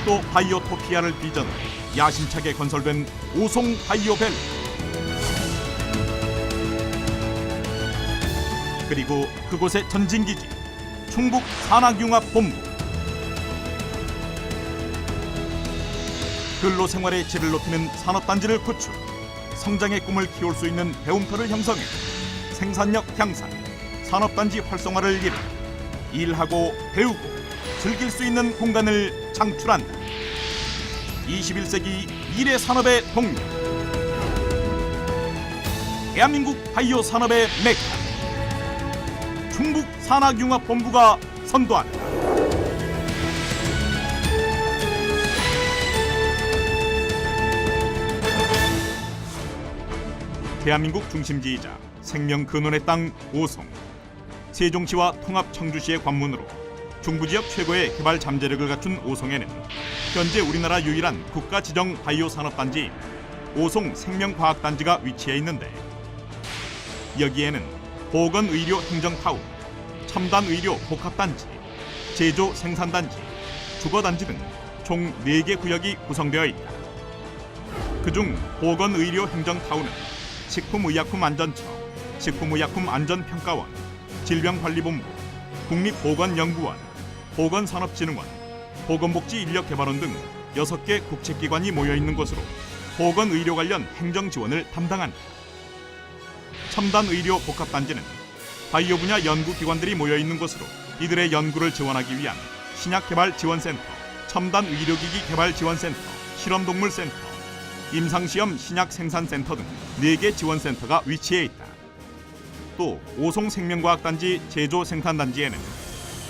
충북도 바이오토피아를 비전으로 야심차게 건설된 오송 바이오밸리, 그리고 그곳의 전진기지 충북 산학융합본부. 근로생활의 질을 높이는 산업단지를 구축, 성장의 꿈을 키울 수 있는 배움터를 형성해 생산력 향상, 산업단지 활성화를 이뤄 일하고 배우고 즐길 수 있는 공간을 창출한다. 21세기 미래 산업의 동력, 대한민국 바이오 산업의 메카, 충북 산학융합본부가 선도한다. 대한민국 중심지이자 생명 근원의 땅 오송, 세종시와 통합 청주시의 관문으로 중부지역 최고의 개발 잠재력을 갖춘 오송에는 현재 우리나라 유일한 국가 지정 바이오 산업단지인 오송 생명과학단지가 위치해 있는데, 여기에는 보건의료 행정타운, 첨단의료 복합단지, 제조 생산단지, 주거단지 등 총 4개 구역이 구성되어 있다. 그중 보건의료 행정타운은 식품의약품안전처, 식품의약품안전평가원, 질병관리본부, 국립보건연구원, 보건산업진흥원, 보건복지인력개발원 등 6개 국책기관이 모여있는 곳으로 보건의료 관련 행정지원을 담당한다. 첨단의료 복합단지는 바이오 분야 연구기관들이 모여있는 곳으로 이들의 연구를 지원하기 위한 신약개발지원센터, 첨단의료기기 개발지원센터, 실험동물센터, 임상시험 신약생산센터 등 4개 지원센터가 위치해 있다. 또 오송생명과학단지 제조생산단지에는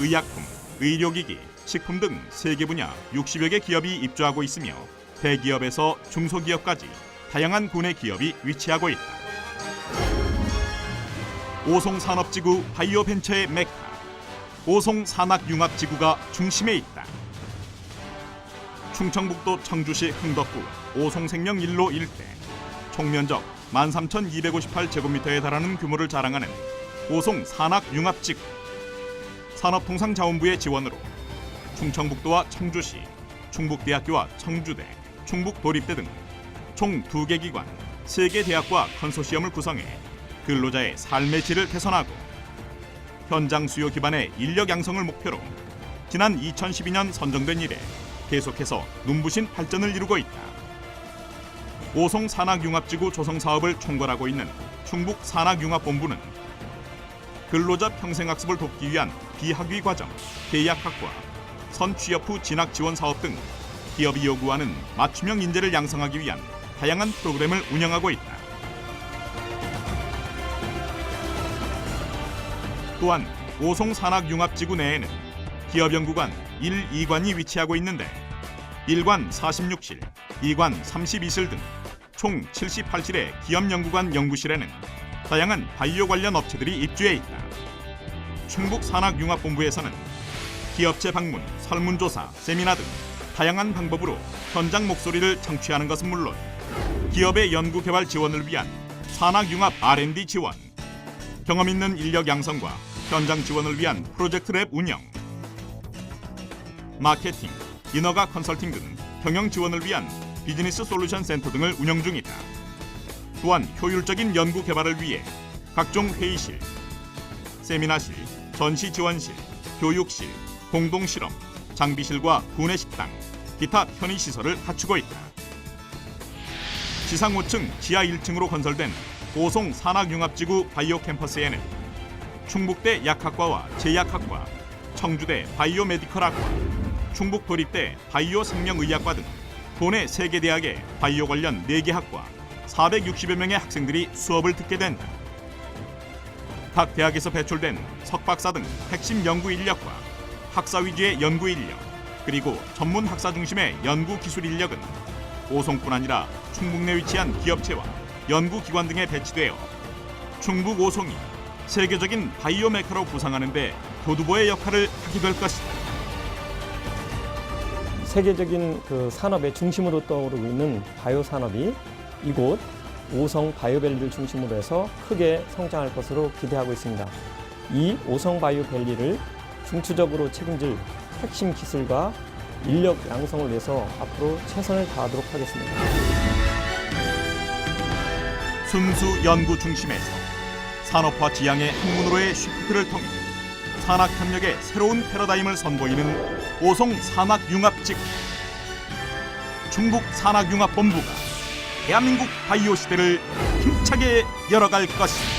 의약품, 의료기기, 식품 등 3개 분야 60여 개 기업이 입주하고 있으며 대기업에서 중소기업까지 다양한 군의 기업이 위치하고 있다. 오송산업지구 바이오벤처의 메카, 오송산학융합지구가 중심에 있다. 충청북도 청주시 흥덕구 오송생명 1로 일대, 총면적 13,258제곱미터에 달하는 규모를 자랑하는 오송산학융합지구. 산업통상자원부의 지원으로 충청북도와 청주시, 충북대학교와 청주대, 충북도립대 등 총 2개 기관, 3개 대학과 컨소시엄을 구성해 근로자의 삶의 질을 개선하고 현장 수요 기반의 인력 양성을 목표로 지난 2012년 선정된 이래 계속해서 눈부신 발전을 이루고 있다. 오송 산학융합지구 조성 사업을 총괄하고 있는 충북 산학융합본부는 근로자 평생학습을 돕기 위한 비학위 과정, 계약학과, 선취업 후 진학 지원 사업 등 기업이 요구하는 맞춤형 인재를 양성하기 위한 다양한 프로그램을 운영하고 있다. 또한 오송 산학융합지구 내에는 기업연구관 1, 2관이 위치하고 있는데 1관 46실, 2관 32실 등 총 78실의 기업연구관 연구실에는 다양한 바이오 관련 업체들이 입주해 있다. 충북산학융합본부에서는 기업체 방문, 설문조사, 세미나 등 다양한 방법으로 현장 목소리를 청취하는 것은 물론 기업의 연구개발 지원을 위한 산학융합 R&D 지원, 경험 있는 인력 양성과 현장 지원을 위한 프로젝트 랩 운영, 마케팅, 인허가 컨설팅 등 경영 지원을 위한 비즈니스 솔루션 센터 등을 운영 중이다. 또한 효율적인 연구 개발을 위해 각종 회의실, 세미나실, 전시 지원실, 교육실, 공동실험, 장비실과 구내식당, 기타 편의시설을 갖추고 있다. 지상 5층, 지하 1층으로 건설된 오송 산학융합지구 바이오 캠퍼스에는 충북대 약학과와 제약학과, 청주대 바이오메디컬학과, 충북도립대 바이오생명의학과 등 도내 3개 대학의 바이오 관련 4개 학과 460여 명의 학생들이 수업을 듣게 된다. 각 대학에서 배출된 석박사 등 핵심 연구 인력과 학사 위주의 연구 인력, 그리고 전문 학사 중심의 연구 기술 인력은 오송뿐 아니라 충북 내 위치한 기업체와 연구기관 등에 배치되어 충북 오송이 세계적인 바이오 메카로 부상하는 데 교두보의 역할을 하게 될 것이다. 세계적인 그 산업의 중심으로 떠오르고 있는 바이오 산업이 이곳 오송 바이오밸리를 중심으로 해서 크게 성장할 것으로 기대하고 있습니다. 이 오송 바이오밸리를 중추적으로 책임질 핵심 기술과 인력 양성을 위해서 앞으로 최선을 다하도록 하겠습니다. 순수 연구 중심에서 산업화 지향의 학문으로의 쉬프트를 통해 산학협력의 새로운 패러다임을 선보이는 오송 산학융합지구. 충북 산학융합본부가 대한민국 바이오 시대를 힘차게 열어갈 것입니다.